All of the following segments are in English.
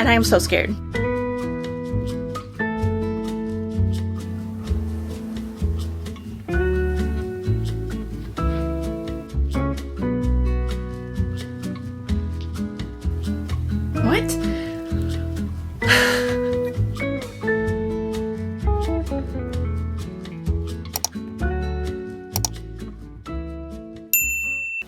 and I am so scared. What?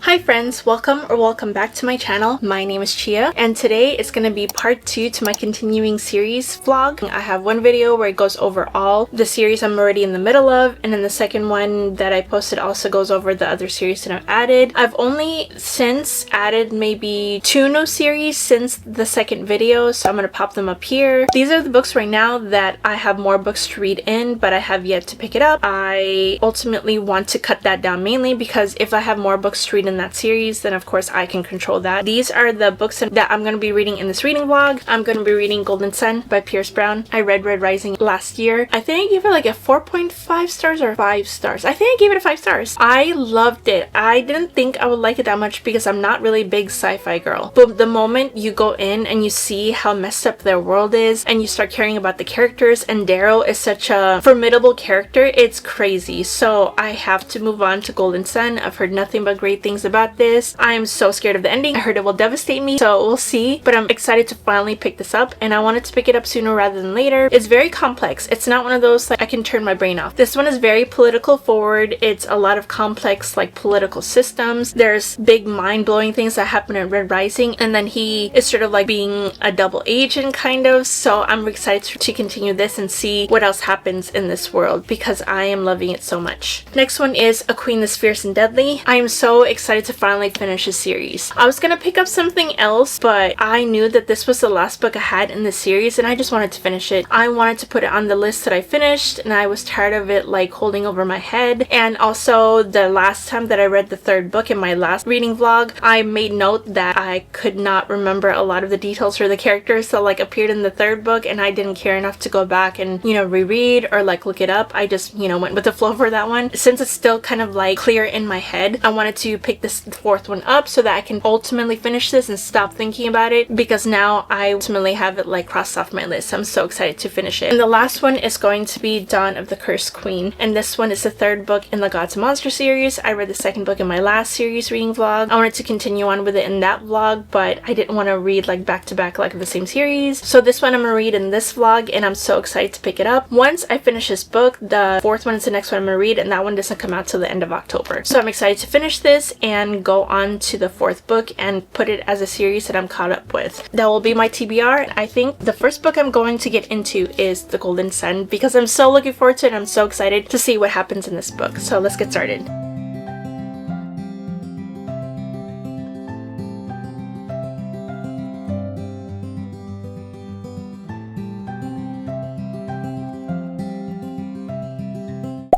Hi friends, welcome back to my channel. My name is Chia, and today is going to be part 2 to my continuing series vlog. I have one video where it goes over all the series I'm already in the middle of, and then the second one that I posted also goes over the other series that I've added. I've only since added maybe 2 new series since the second video, so I'm going to pop them up here. These are the books right now that I have more books to read in, but I have yet to pick it up. I ultimately want to cut that down mainly because if I have more books to read in that series, then of course I can control that. These are the books that I'm going to be reading in this reading vlog. I'm going to be reading Golden Sun by Pierce Brown. I read Red Rising last year. I think I gave it like a 4.5 stars or 5 stars. I think I gave it a 5 stars. I loved it. I didn't think I would like it that much because I'm not really a big sci-fi girl. But the moment you go in and you see how messed up their world is and you start caring about the characters, and Darrow is such a formidable character, it's crazy. So I have to move on to Golden Sun. I've heard nothing but great things about this. I am so scared of the ending. I heard it will devastate me, so we'll see. But I'm excited to finally pick this up, and I wanted to pick it up sooner rather than later. It's very complex. It's not one of those like I can turn my brain off. This one is very political forward. It's a lot of complex like political systems. There's big mind-blowing things that happen in Red Rising, and then he is sort of like being a double agent kind of. So I'm excited to continue this and see what else happens in this world because I am loving it so much. Next one is A Queen That's Fierce and Deadly. I am so excited to finally finish a series. I was gonna pick up something else, but I knew that this was the last book I had in the series and I just wanted to finish it. I wanted to put it on the list that I finished, and I was tired of it like holding over my head. And also the last time that I read the third book in my last reading vlog, I made note that I could not remember a lot of the details for the characters that like appeared in the third book, and I didn't care enough to go back and reread or like look it up. I just went with the flow for that one. Since it's still kind of like clear in my head, I wanted to pick this fourth one up so that I can ultimately finish this and stop thinking about it, because now I ultimately have it like crossed off my list. I'm so excited to finish it. And the last one is going to be Dawn of the Cursed Queen, and this one is the third book in the Gods and Monsters series. I read the second book in my last series reading vlog. I wanted to continue on with it in that vlog, but I didn't want to read like back to back like the same series. So this one I'm gonna read in this vlog, and I'm so excited to pick it up. Once I finish this book, the fourth one is the next one I'm gonna read, and that one doesn't come out till the end of October. So I'm excited to finish this and go on to the fourth book and put it as a series that I'm caught up with. That will be my TBR. I think the first book I'm going to get into is The Golden Sun because I'm so looking forward to it. I'm so excited to see what happens in this book. So let's get started.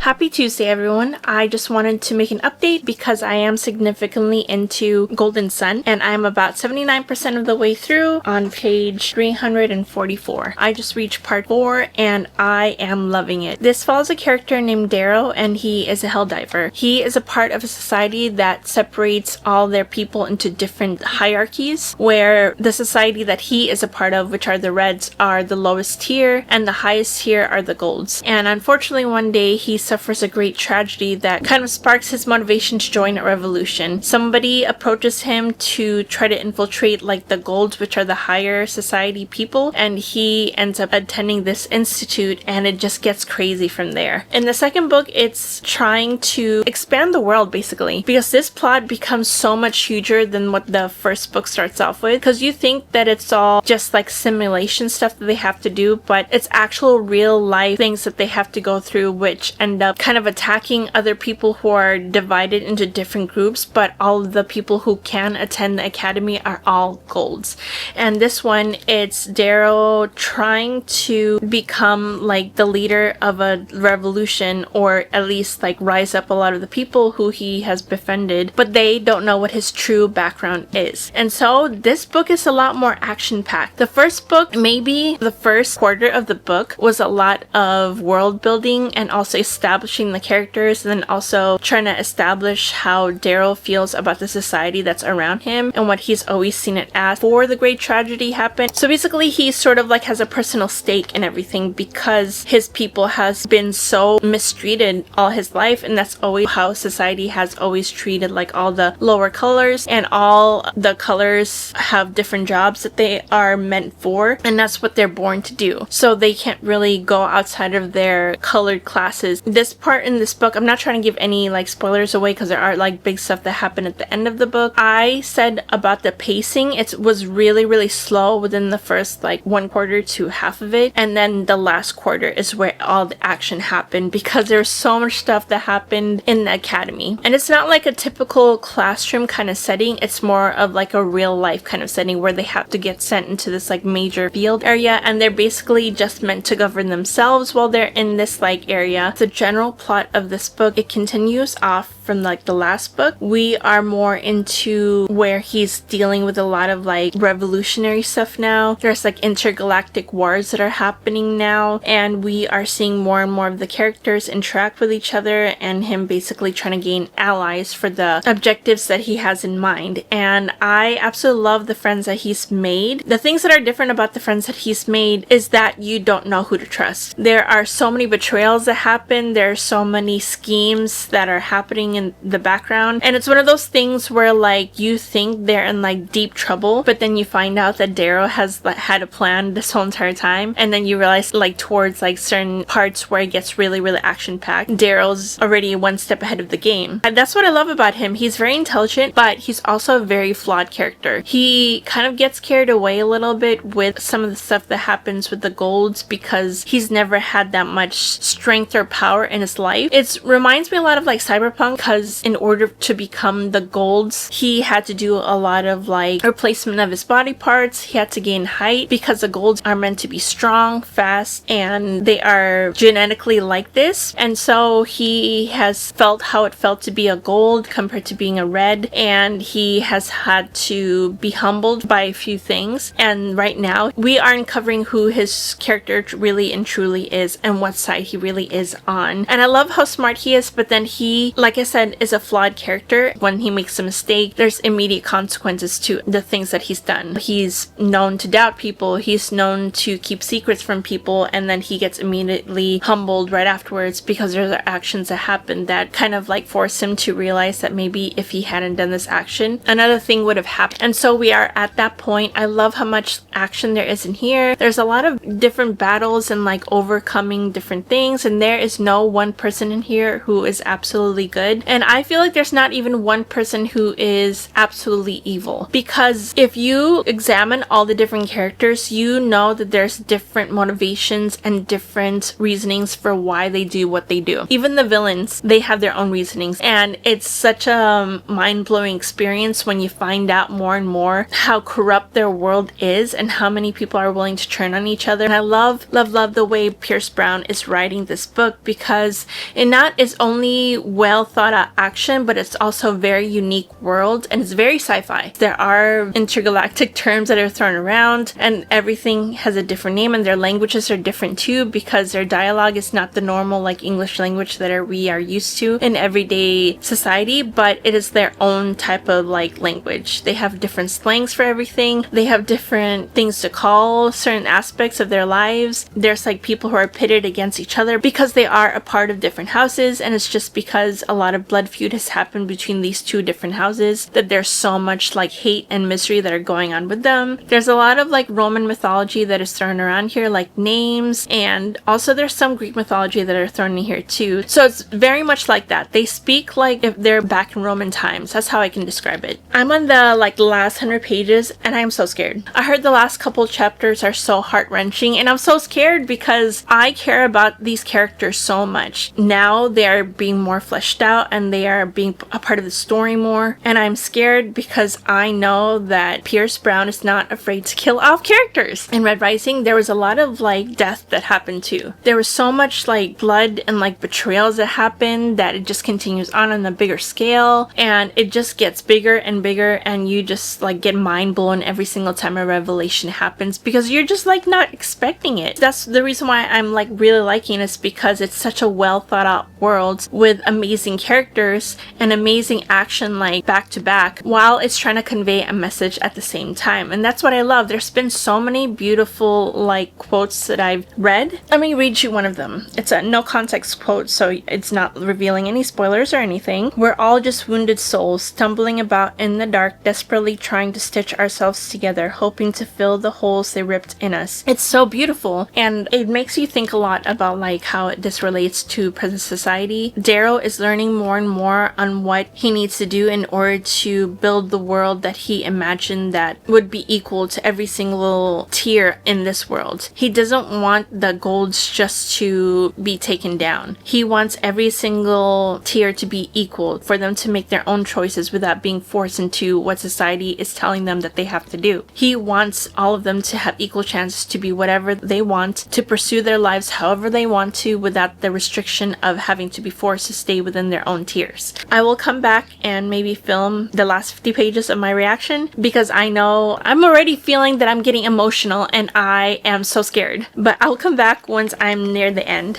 Happy Tuesday, everyone. I just wanted to make an update because I am significantly into Golden Sun, and I'm about 79% of the way through on page 344. I just reached part 4 and I am loving it. This follows a character named Darrow, and he is a helldiver. He is a part of a society that separates all their people into different hierarchies, where the society that he is a part of, which are the Reds, are the lowest tier, and the highest tier are the Golds. And unfortunately one day he suffers a great tragedy that kind of sparks his motivation to join a revolution. Somebody approaches him to try to infiltrate like the Golds, which are the higher society people, and he ends up attending this institute, and it just gets crazy from there. In the second book, it's trying to expand the world basically, because this plot becomes so much huger than what the first book starts off with, because you think that it's all just like simulation stuff that they have to do, but it's actual real life things that they have to go through, which end up kind of attacking other people who are divided into different groups, but all of the people who can attend the academy are all Golds. And this one, it's Darrow trying to become like the leader of a revolution, or at least like rise up a lot of the people who he has befriended, but they don't know what his true background is. And so this book is a lot more action-packed. The first book, maybe the first quarter of the book, was a lot of world building and also establishing establishing the characters and then also trying to establish how Daryl feels about the society that's around him and what he's always seen it as before the great tragedy happened. So basically he sort of like has a personal stake in everything because his people has been so mistreated all his life, and that's always how society has always treated like all the lower colors, and all the colors have different jobs that they are meant for, and that's what they're born to do. So they can't really go outside of their colored classes. This part in this book, I'm not trying to give any like spoilers away because there are like big stuff that happened at the end of the book. I said about the pacing, it was really slow within the first like 1/4 to half of it, and then the last quarter is where all the action happened because there's so much stuff that happened in the academy. And it's not like a typical classroom kind of setting, it's more of like a real life kind of setting where they have to get sent into this like major field area, and they're basically just meant to govern themselves while they're in this like area. The general plot of this book, it continues off from like the last book. We are more into where he's dealing with a lot of like revolutionary stuff now. There's like intergalactic wars that are happening now, and we are seeing more and more of the characters interact with each other and him basically trying to gain allies for the objectives that he has in mind. And I absolutely love the friends that he's made. The things that are different about the friends that he's made is that you don't know who to trust. There are so many betrayals that happen, there are so many schemes that are happening in the background, and it's one of those things where like you think they're in like deep trouble, but then you find out that Daryl has like, had a plan this whole entire time, and then you realize like towards like certain parts where it gets really action packed, Daryl's already one step ahead of the game. And that's what I love about him. He's very intelligent, but he's also a very flawed character. He kind of gets carried away a little bit with some of the stuff that happens with the golds because he's never had that much strength or power in his life. It reminds me a lot of like Cyberpunk, because in order to become the golds, he had to do a lot of like replacement of his body parts. He had to gain height because the golds are meant to be strong, fast, and they are genetically like this. And so he has felt how it felt to be a gold compared to being a red, and he has had to be humbled by a few things. And right now we are uncovering who his character really and truly is and what side he really is on. And I love how smart he is, but then he, like I said, is a flawed character. When he makes a mistake, there's immediate consequences to the things that he's done. He's known to doubt people, he's known to keep secrets from people, and then he gets immediately humbled right afterwards because there's actions that happen that kind of like force him to realize that maybe if he hadn't done this action, another thing would have happened. And so we are at that point. I love how much action there is in here. There's a lot of different battles and like overcoming different things, and there is no one person in here who is absolutely good. And I feel like there's not even one person who is absolutely evil, because if you examine all the different characters, you know that there's different motivations and different reasonings for why they do what they do. Even the villains, they have their own reasonings, and it's such a mind-blowing experience when you find out more and more how corrupt their world is and how many people are willing to turn on each other. And I love the way Pierce Brown is writing this book, because it not is only well thought out action, but it's also a very unique world, and it's very sci-fi. There are intergalactic terms that are thrown around, and everything has a different name, and their languages are different too, because their dialogue is not the normal like English language that we are used to in everyday society, but it is their own type of like language. They have different slangs for everything. They have different things to call certain aspects of their lives. There's like people who are pitted against each other because they are a part of different houses, and it's just because a lot of blood feud has happened between these two different houses that there's so much like hate and misery that are going on with them. There's a lot of like Roman mythology that is thrown around here, like names, and also there's some Greek mythology that are thrown in here too. So it's very much like that. They speak like if they're back in Roman times. That's how I can describe it. I'm on the like last 100 pages and I'm so scared. I heard the last couple chapters are so heart-wrenching, and I'm so scared because I care about these characters so much. Now they're being more fleshed out and they are being a part of the story more. And I'm scared because I know that Pierce Brown is not afraid to kill off characters. In Red Rising, there was a lot of like death that happened too. There was so much like blood and like betrayals that happened that it just continues on a bigger scale, and it just gets bigger and bigger, and you just like get mind blown every single time a revelation happens because you're just like not expecting it. That's the reason why I'm like really liking it, because it's such a well thought out world with amazing characters and amazing action like back to back, while it's trying to convey a message at the same time. And that's what I love. There's been so many beautiful like quotes that I've read. Let me read you one of them. It's a no context quote, so it's not revealing any spoilers or anything. "We're all just wounded souls, stumbling about in the dark, desperately trying to stitch ourselves together, hoping to fill the holes they ripped in us." It's so beautiful, and it makes you think a lot about like how this relates to present society. Darrow is learning more and more on what he needs to do in order to build the world that he imagined that would be equal to every single tier in this world. He doesn't want the golds just to be taken down. He wants every single tier to be equal, for them to make their own choices without being forced into what society is telling them that they have to do. He wants all of them to have equal chances to be whatever they want, to pursue their lives however they want to, without the restriction of having to be forced to stay within their own tiers. I will come back and maybe film the last 50 pages of my reaction, because I know I'm already feeling that I'm getting emotional and I am so scared. But I'll come back once I'm near the end.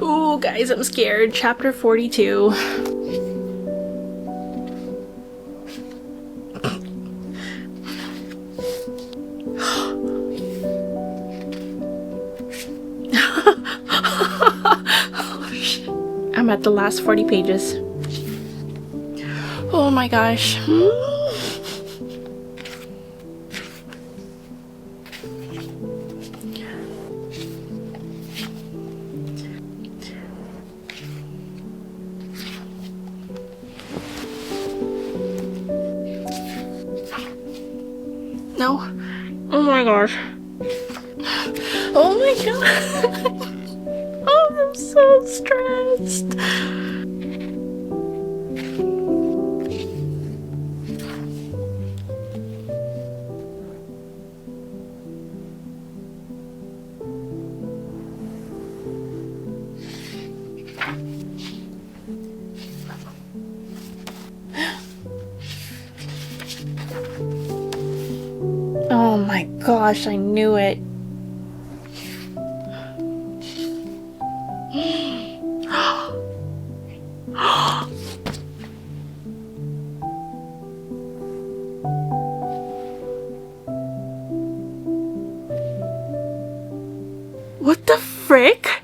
Ooh, guys, I'm scared. Chapter 42. Oh, shit. I'm at the last 40 pages. Oh my gosh. No. Oh my gosh. Oh my god. Oh, I'm so stressed. Oh my gosh, I knew it. What the frick?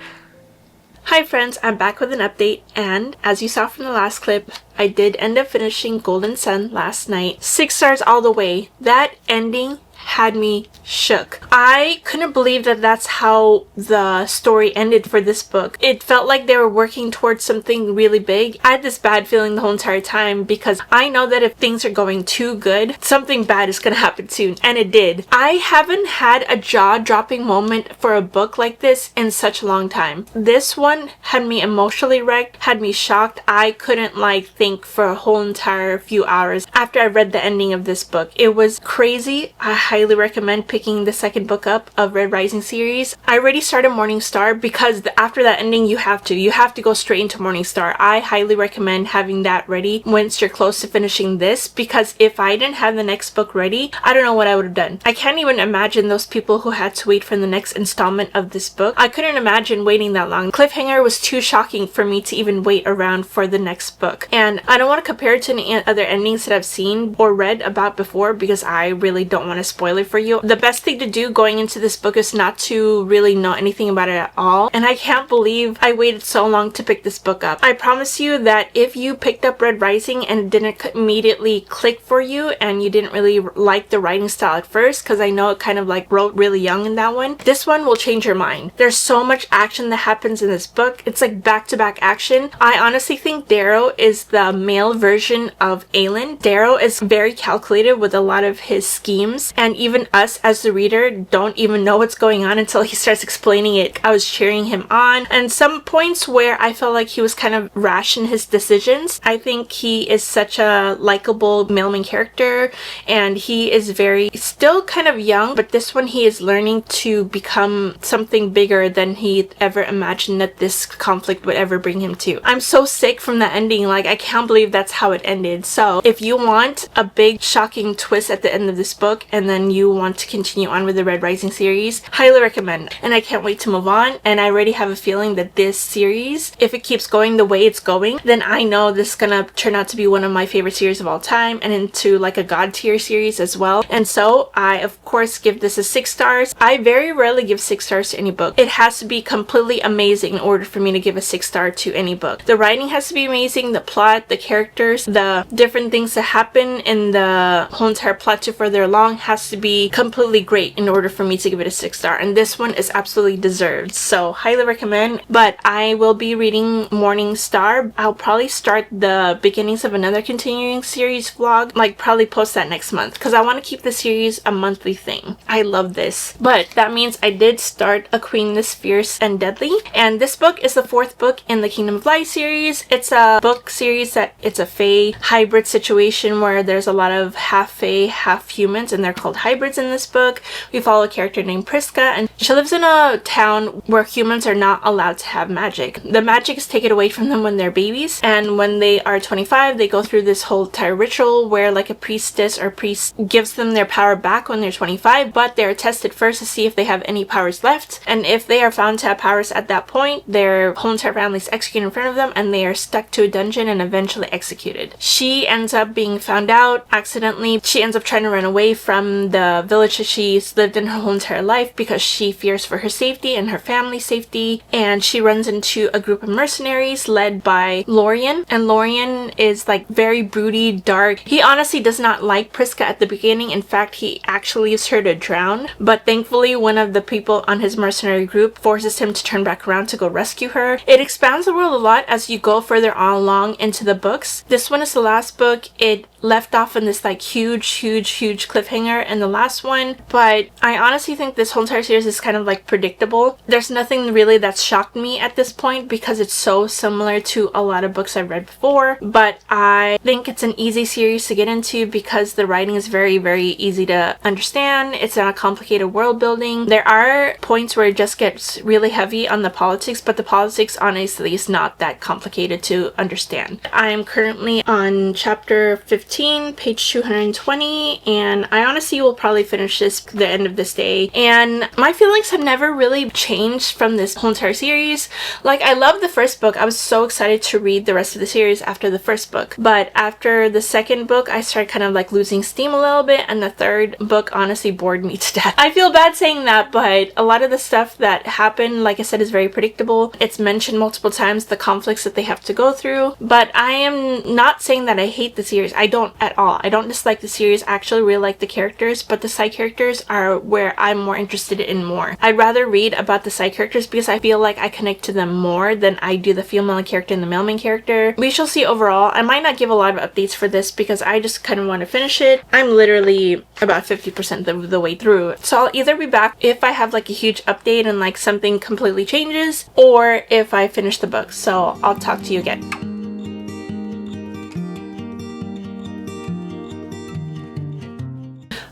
Hi friends, I'm back with an update, and as you saw from the last clip, I did end up finishing Golden Sun last night. 6 stars all the way. That ending had me shook. I couldn't believe that that's how the story ended for this book. It felt like they were working towards something really big. I had this bad feeling the whole entire time, because I know that if things are going too good, something bad is gonna happen soon, and it did. I haven't had a jaw-dropping moment for a book like this in such a long time. This one had me emotionally wrecked, had me shocked. I couldn't like think for a whole entire few hours after I read the ending of this book. It was crazy. I highly recommend picking the second book up of Red Rising series. I already started Morningstar because after that ending you have to go straight into Morningstar. I highly recommend having that ready once you're close to finishing this, because if I didn't have the next book ready, I don't know what I would have done. I can't even imagine those people who had to wait for the next installment of this book. I couldn't imagine waiting that long. Cliffhanger was too shocking for me to even wait around for the next book. And I don't want to compare it to any other endings that I've seen or read about before, because I really don't want to spoil it for you. The best thing to do going into this book is not to really know anything about it at all, and I can't believe I waited so long to pick this book up. I promise you that if you picked up Red Rising and it didn't immediately click for you, and you didn't really like the writing style at first, because I know it kind of like wrote really young in that one, this one will change your mind. There's so much action that happens in this book. It's like back-to-back action. I honestly think Darrow is the male version of Aelin. Darrow is very calculated with a lot of his schemes, and and even us as the reader don't even know what's going on until he starts explaining it. I was cheering him on, and some points where I felt like he was kind of rash in his decisions. I think he is such a likable male main character, and he is very still kind of young, but this one he is learning to become something bigger than he ever imagined that this conflict would ever bring him to. I'm so sick from the ending. Like, I can't believe that's how it ended. So if you want a big shocking twist at the end of this book and then you want to continue on with the Red Rising series, highly recommend. And I can't wait to move on, and I already have a feeling that this series, if it keeps going the way it's going, then I know this is gonna turn out to be one of my favorite series of all time and into like a god tier series as well. And so I of course give this a 6 stars. I very rarely give 6 stars to any book. It has to be completely amazing in order for me to give a 6 star to any book. The writing has to be amazing, the plot, the characters, the different things that happen in the whole entire plot to further along has to be completely great in order for me to give it a 6 star, and this one is absolutely deserved. So highly recommend. But I will be reading Morning Star. I'll probably start the beginnings of another continuing series vlog, like probably post that next month, because I want to keep the series a monthly thing. I love this. But that means I did start A Queen This Fierce and Deadly, and this book is the 4th book in the Kingdom of Light series. It's a book series that it's a fae hybrid situation where there's a lot of half fae, half humans, and they're called hybrids in this book. We follow a character named Priska, and she lives in a town where humans are not allowed to have magic. The magic is taken away from them when they're babies, and when they are 25 they go through this whole entire ritual where like a priestess or priest gives them their power back when they're 25, but they're tested first to see if they have any powers left, and if they are found to have powers at that point, their whole entire family is executed in front of them and they are stuck to a dungeon and eventually executed. She ends up being found out accidentally. She ends up trying to run away from the village that she's lived in her whole entire life because she fears for her safety and her family's safety, and she runs into a group of mercenaries led by Lorien, and Lorien is like very broody, dark. He honestly does not like Priska at the beginning. In fact, he actually leaves her to drown, but thankfully one of the people on his mercenary group forces him to turn back around to go rescue her. It expands the world a lot as you go further on along into the books. This one is the last book. It left off in this like huge cliffhanger in the last one, but I honestly think this whole entire series is kind of like predictable. There's nothing really that's shocked me at this point because it's so similar to a lot of books I've read before, but I think it's an easy series to get into because the writing is very easy to understand. It's not complicated world building. There are points where it just gets really heavy on the politics, but the politics honestly is not that complicated to understand. I am currently on chapter 15, page 220, and I honestly will probably finish this the end of this day, and my feelings have never really changed from this whole entire series. Like, I love the first book. I was so excited to read the rest of the series after the first book, but after the second book I started kind of like losing steam a little bit, and the third book honestly bored me to death. I feel bad saying that, but a lot of the stuff that happened, like I said, is very predictable. It's mentioned multiple times, the conflicts that they have to go through, but I am not saying that I hate the series. I don't at all. I don't dislike the series. I actually really like the characters, but the side characters are where I'm more interested in more. I'd rather read about the side characters because I feel like I connect to them more than I do the female character and the male main character. We shall see overall. I might not give a lot of updates for this because I just kind of want to finish it. I'm literally about 50% of the way through. So I'll either be back if I have like a huge update and like something completely changes, or if I finish the book. So I'll talk to you again.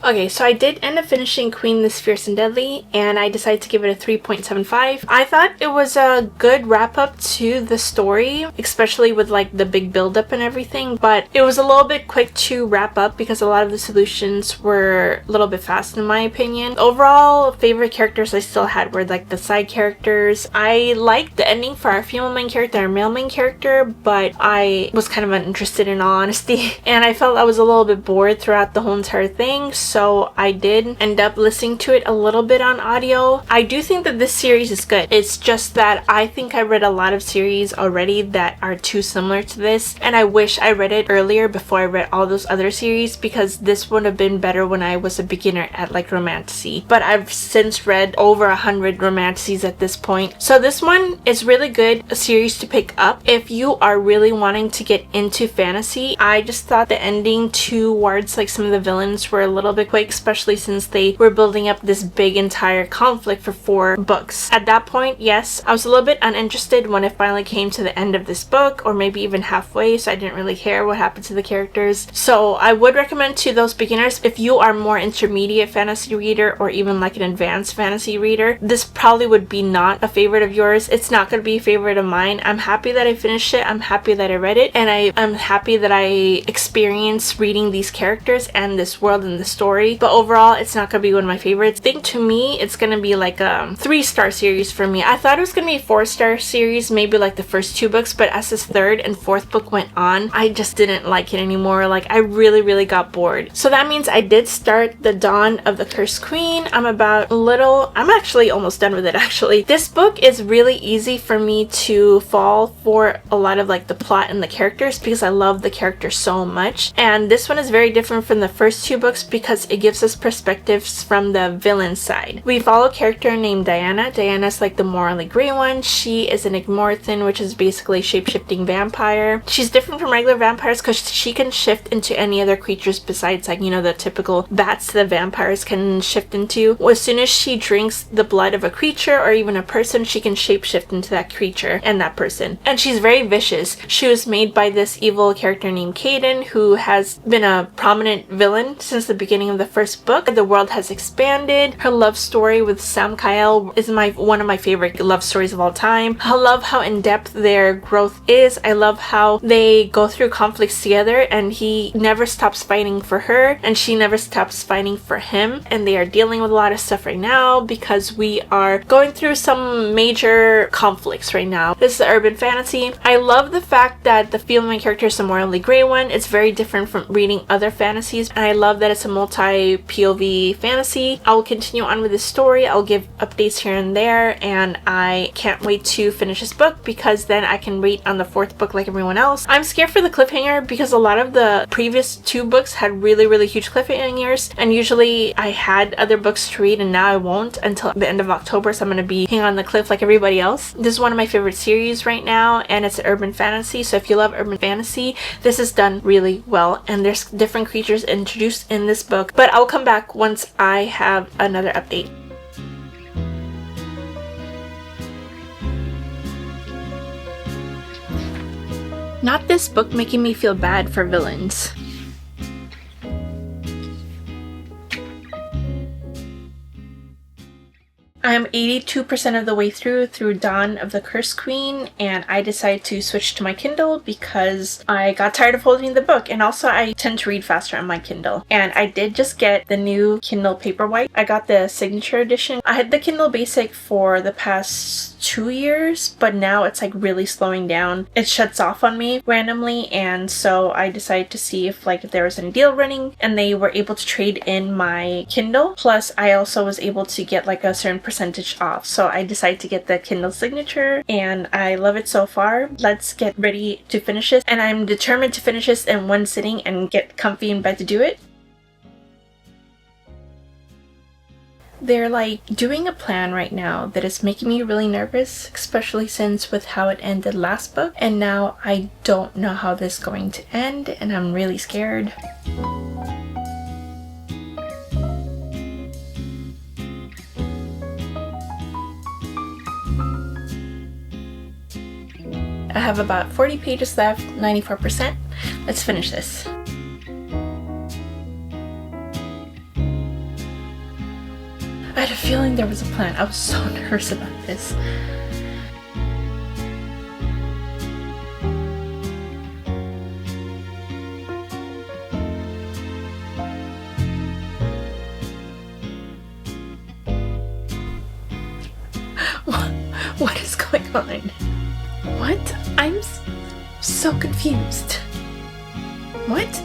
Okay, so I did end up finishing Queen This Fierce and Deadly, and I decided to give it a 3.75. I thought it was a good wrap up to the story, especially with like the big build up and everything, but it was a little bit quick to wrap up because a lot of the solutions were a little bit fast in my opinion. Overall, favorite characters I still had were like the side characters. I liked the ending for our female main character and our male main character, but I was kind of uninterested in all honesty, and I felt I was a little bit bored throughout the whole entire thing. So I did end up listening to it a little bit on audio. I do think that this series is good. It's just that I think I read a lot of series already that are too similar to this, and I wish I read it earlier before I read all those other series because this would have been better when I was a beginner at like romantasy. But I've since read over 100 romantasies at this point. So this one is really good, a series to pick up if you are really wanting to get into fantasy. I just thought the ending towards like some of the villains were a little bit really quick, especially since they were building up this big entire conflict for 4 books. At that point, yes, I was a little bit uninterested when it finally came to the end of this book, or maybe even halfway, so I didn't really care what happened to the characters. So I would recommend to those beginners, if you are more intermediate fantasy reader or even like an advanced fantasy reader, this probably would be not a favorite of yours. It's not going to be a favorite of mine. I'm happy that I finished it. I'm happy that I read it, and I'm happy that I experienced reading these characters and this world and the story. But overall, it's not going to be one of my favorites. I think to me, it's going to be like a 3-star series for me. I thought it was going to be a 4-star series, maybe like the first 2 books, but as this 3rd and 4th book went on, I just didn't like it anymore. Like, I really got bored. So that means I did start The Dawn of the Cursed Queen. I'm actually almost done with it, actually. This book is really easy for me to fall for a lot of like the plot and the characters because I love the characters so much. And this one is very different from the first 2 books because it gives us perspectives from the villain side. We follow a character named Diana. Diana's like the morally gray one. She is an Igmorthan, which is basically shape-shifting vampire. She's different from regular vampires because she can shift into any other creatures besides, like, you know, the typical bats that vampires can shift into. As soon as she drinks the blood of a creature or even a person, she can shapeshift into that creature and that person. And she's very vicious. She was made by this evil character named Caden, who has been a prominent villain since the beginning of the first book. The world has expanded. Her love story with Sam Kyle is one of my favorite love stories of all time. I love how in-depth their growth is. I love how they go through conflicts together, and he never stops fighting for her and she never stops fighting for him, and they are dealing with a lot of stuff right now because we are going through some major conflicts right now. This is urban fantasy. I love the fact that the female character is a morally gray one. It's very different from reading other fantasies, and I love that it's a multi-POV fantasy. I will continue on with this story. I'll give updates here and there, and I can't wait to finish this book because then I can wait on the 4th book like everyone else. I'm scared for the cliffhanger because a lot of the previous 2 books had really huge cliffhangers, and usually I had other books to read and now I won't until the end of October, so I'm going to be hanging on the cliff like everybody else. This is one of my favorite series right now, and it's urban fantasy, so if you love urban fantasy, this is done really well, and there's different creatures introduced in this book, but I'll come back once I have another update. Not this book making me feel bad for villains. I'm 82% of the way through Dawn of the Cursed Queen, and I decided to switch to my Kindle because I got tired of holding the book, and also I tend to read faster on my Kindle. And I did just get the new Kindle Paperwhite. I got the signature edition. I had the Kindle Basic for the past 2 years, but now it's like really slowing down. It shuts off on me randomly, and so I decided to see if there was any deal running, and they were able to trade in my Kindle. Plus, I also was able to get like a certain percentage off, so I decided to get the Kindle signature, and I love it so far. Let's get ready to finish this, and I'm determined to finish this in one sitting and get comfy in bed to do it. They're like doing a plan right now that is making me really nervous, especially since with how it ended last book, and now I don't know how this is going to end, and I'm really scared. I have about 40 pages left, 94%. Let's finish this. I had a feeling there was a plan. I was so nervous about this. What is going on? What? I'm so confused. What?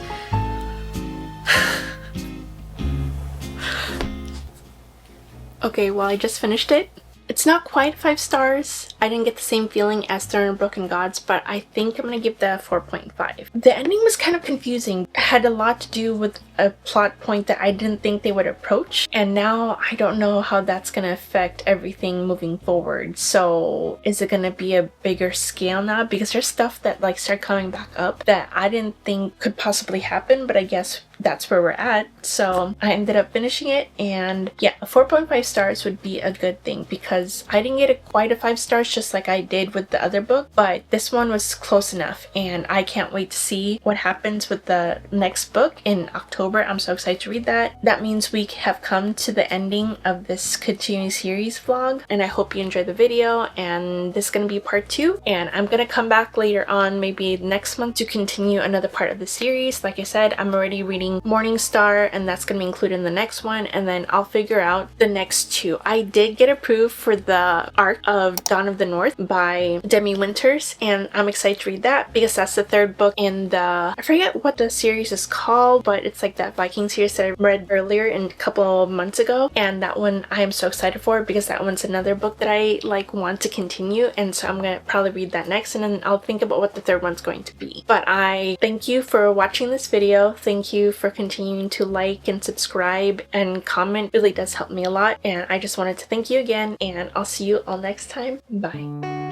Okay, well, I just finished it. It's not quite 5 stars. I didn't get the same feeling as Stern and Broken Gods, but I think I'm gonna give that a 4.5. The ending was kind of confusing. It had a lot to do with a plot point that I didn't think they would approach, and now I don't know how that's gonna affect everything moving forward. So is it gonna be a bigger scale now? Because there's stuff that started coming back up that I didn't think could possibly happen, but I guess that's where we're at. So I ended up finishing it, and yeah, 4.5 stars would be a good thing because I didn't get quite a 5 stars just like I did with the other book, but this one was close enough, and I can't wait to see what happens with the next book in October. I'm so excited to read that. That means we have come to the ending of this continuing series vlog, and I hope you enjoyed the video, and this is going to be part 2, and I'm going to come back later on, maybe next month, to continue another part of the series. Like I said, I'm already reading Morning Star, and that's going to be included in the next one, and then I'll figure out the next 2. I did get approved for the arc of Dawn of the North by Demi Winters, and I'm excited to read that because that's the 3rd book in the, I forget what the series is called, but it's like that Viking series that I read earlier in a couple of months ago, and that one I am so excited for because that one's another book that I like want to continue, and so I'm gonna probably read that next, and then I'll think about what the 3rd one's going to be. But I thank you for watching this video. Thank you for continuing to like and subscribe and comment. It really does help me a lot, and I just wanted to thank you again, and I'll see you all next time. Bye.